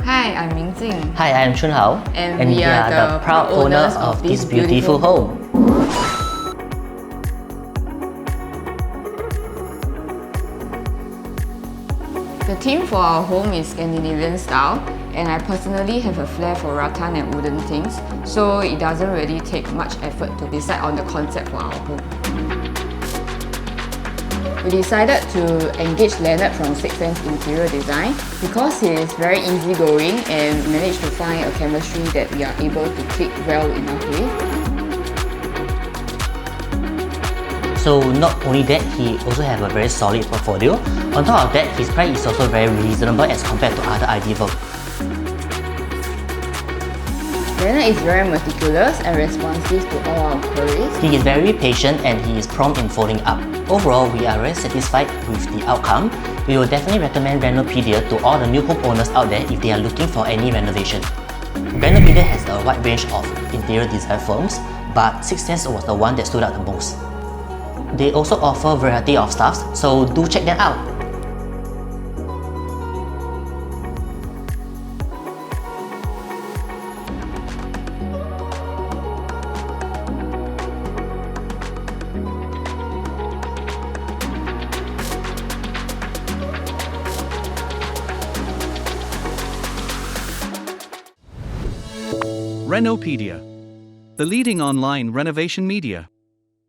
Hi, I'm Ming Jing. Hi, I am Chun Hao, And we are the proud owners of this beautiful home. The theme for our home is Scandinavian style, and I personally have a flair for rattan and wooden things, so it doesn't really take much effort to decide on the concept for our home. We decided to engage Leonard from Sixth Sense Interior Design because he is very easygoing and managed to find a chemistry that we are able to click well enough with. So not only that, he also have a very solid portfolio. On top of that, his price is also very reasonable as compared to other ID firms. Leonard is very meticulous and responsive to all our queries. He is very patient and he is prompt in following up. Overall, we are very satisfied with the outcome. We will definitely recommend Renopedia to all the new homeowners out there if they are looking for any renovation. Renopedia has a wide range of interior design firms, but Sixth Sense was the one that stood out the most. They also offer a variety of stuffs, so do check them out. Renopedia, the leading online renovation media.